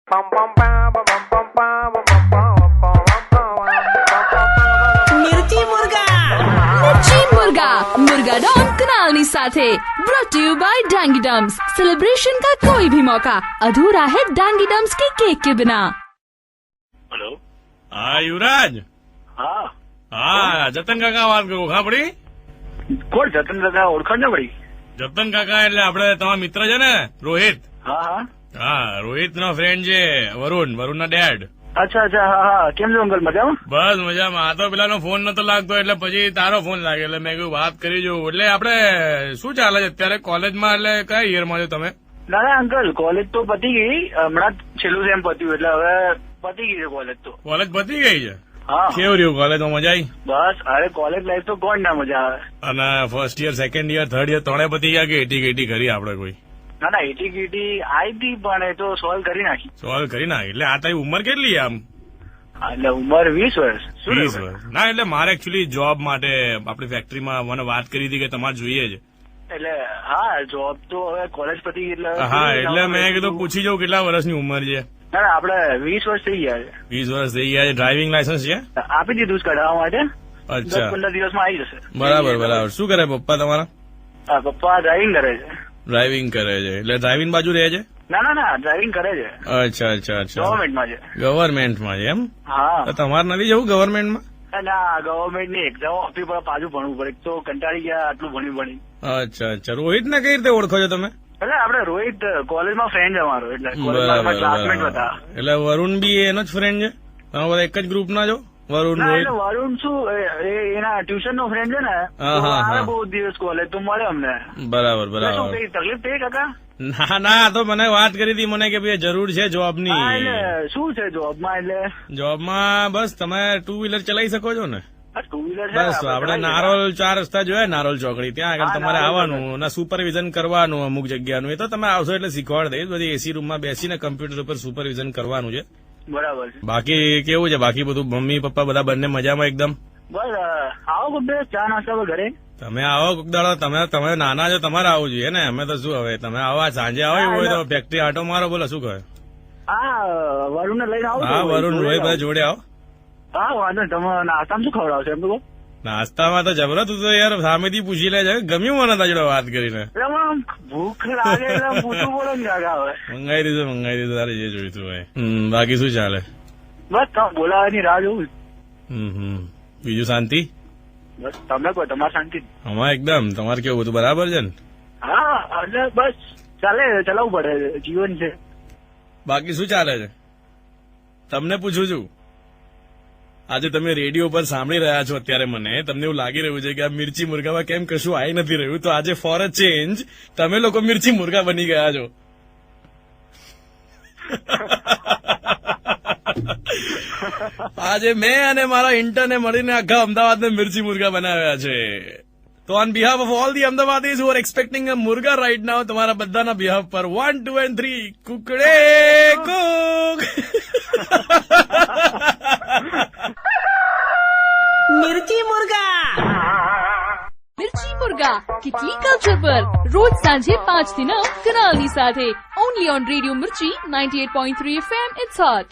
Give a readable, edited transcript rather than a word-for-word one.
मिर्ची मुर्गा मुर्गा डॉन कुनाल ની સાથે brought to you by Dangi dumps. Celebration का कोई भी मौका अधूरा है डांगी डम्स के केक के बिना। हेलो હા યુવરાજ, હા હા જતન કાકા વાત કરું, ખા પડી? કોણ જતન દાદા ઓળખાણ ના પડી? જતન કાકા એટલે આપડે તમારા મિત્ર છે ને રોહિત? હા હા હા, રોહિત નો ફ્રેન્ડ છે વરુણ ના ડેડ. અચ્છા અચ્છા હા હા કેમ છો અંકલ, મજામાં? બસ મજામાં. આ તો પેલાનો ફોન નતો લાગતો એટલે પછી તારો ફોન લાગે એટલે મેં કીધું વાત કરી જોઉં. એટલે આપડે શું ચાલે છે અત્યારે કોલેજમાં? એટલે કયા યરમાં છો તમે? ના ના અંકલ, કોલેજ તો પતી ગઈ, હમણાં જ છેલ્લું સેમ પત્યું એટલે હવે પતી ગઈ છે કોલેજ તો. કોલેજ પતી ગઈ છે? હા કેવું રહ્યું કોલેજમાં? મજા આવી? બસ અરે કોલેજ લાઈફ તો કોણ ના મજા આવે. અને first year, second year, third year ત્રણે પતી ગયા કે એટી ગેટી કરી આપડે કોઈ? ના ના એટી ગીટી આવી હતી પણ એ તો સોલ્વ કરી નાખી. સોલ્વ કરી નાખી. એટલે આ તારી ઉંમર કેટલી આમ? એટલે ઉંમર 20 વર્ષ. શું 20 થયું? વર્ષ? ના એટલે મારે એકચ્યુઅલી જોબ માટે આપણી ફેક્ટરીમાં મને વાત કરી હતી કે તમારે જોઈએ છે. એટલે હા જોબ તો હવે કોલેજ પતી ગઈ એટલે હા એટલે મેં કીધું પૂછી જાઉં કેટલા વર્ષની ઉંમર છે? ના ના આપડે 20 વર્ષ થઈ ગયા છે. 20 વર્ષ થઈ ગયા છે. ડ્રાઇવિંગ લાયસન્સ છે? આપી દીધું છે કઢાવવા માટે. અચ્છા 10-15 દિવસમાં આવી જશે. બરાબર. શું કરે પપ્પા તમારા? હા પપ્પા ડ્રાઇવિંગ કરે છે. ડ્રાઇવિંગ કરે છે એટલે ડ્રાઇવિંગ બાજુ રહે છે? ના ના ના ડ્રાઇવિંગ કરે છે, અચ્છા ગવર્મેન્ટમાં છે. ગવર્મેન્ટમાં છે એમ? હા તો તમારે નથી જવું ગવર્મેન્ટમાં? ના ગવર્મેન્ટ ની એક્ઝામ આપવી પડે, પાછું ભણવું પડે. એક તો કંટાળી ગયા આટલું ભણી. અચ્છા રોહિત ને કઈ રીતે ઓળખો છો તમે? એટલે આપડે રોહિત કોલેજમાં ફ્રેન્ડ અમારો, એટલે કોલેજમાં ક્લાસમેટ હતા. એટલે વરુણ બી એનો જ ફ્રેન્ડ છે? તમે બધા એક જ ગ્રુપ ના છો? વરુણ ના રોહિત? એટલે વરુણ શું એના ટ્યુશન નો ફ્રેન્ડ છે ને, હા, હા, આવે હા. બહુ દિવસ કોલેજ તો મળે અમને. બરાબર શું કઈ તકલીફ થઈ કાકા? ના તો મને વાત કરી હતી મને કે ભાઈ જરૂર છે જોબની. હા એટલે શું છે જોબમાં? એટલે જોબમાં બસ તમે ટુ વ્હીલર ચલાવી શકો છો ને? ટુ વ્હીલર છે બસ આપડે નારોલ 4 રસ્તા જોયા, નારોલ ચોકડી ત્યાં આગળ હા, તમારે નારોલ આવવાનું અને સુપરવિઝન કરવાનું અમુક જગ્યાનું. એ તો તમે આવશો એટલે શીખવાડ દઈશ. બધી એસી રૂમમાં બેસીને કમ્પ્યુટર ઉપર સુપરવિઝન કરવાનું છે. બરાબર છે. બાકી કેવું છે? બાકી બધું મમ્મી પપ્પા બધા બંને મજામાં એકદમ? બસ આવો કોઈ ચા નાસ્તા પર ઘરે. તમે આવો કોક દાડો. તમે નાના છો, તમારે આવવું જોઈએ ને. અમે તો શું હવે તમે આવો સાંજે આવો એવું હોય તો ફેક્ટરી આટો મારો. બોલો શું કહે? હા વરુણ ને લઈને આવો. હા વરુણ રોહિત બધા જોડે આવો. હા વાંધો નહીં. તમે નાસ્તામાં શું ખવડાવશો એમ તો કહો? નાસ્તામાં તો જબરો. તું તો યાર સામેથી પૂછી લે છે. ગમ્યું મને તારી જોડે વાત કરીને. એટલે આમ ભૂખ લાગે એટલે પૂછવું પડે ને કાકા. હવે મંગાઈ દીધું તારે જે જોઈતું હોય. બાકી શું ચાલે? બસ તમે બોલાવાની રાહ જોઉં. બીજું શાંતિ? બસ તમે કહો, તમારી શાંતિ? અમારે એકદમ. તમારે કેવું બધું બરાબર છે ને? હા એટલે બસ ચાલે, ચલાવવું પડે, જીવન છે. બાકી શું ચાલે છે? તમને પૂછું છું, આજે તમે રેડિયો પર સાંભળી રહ્યા છો અત્યારે, મને તમને એવું લાગી રહ્યું છે કે આ મિર્ચી મુર્ગામાં કેમ કશું આવી નથી રહ્યું. તો આજે ફોર અ ચેન્જ તમે લોકો મિર્ચી મુર્ગા બની ગયા છો. આજે મેં અને મારા ઇન્ટરને મળીને આખા અમદાવાદને મિર્ચી મુર્ગા બનાવ્યા છે. તો on behalf of all the Amdavadis who are expecting a murga right now, તમારા બધાના બિહાફ પર 1, 2 and 3 કુકડે કુક. मिर्ची मुर्गा किटली कल्चर पर रोज सांझे 5 થી 9 કનાલની સાથે only on radio Mirchi 98.3 FM. It's hot.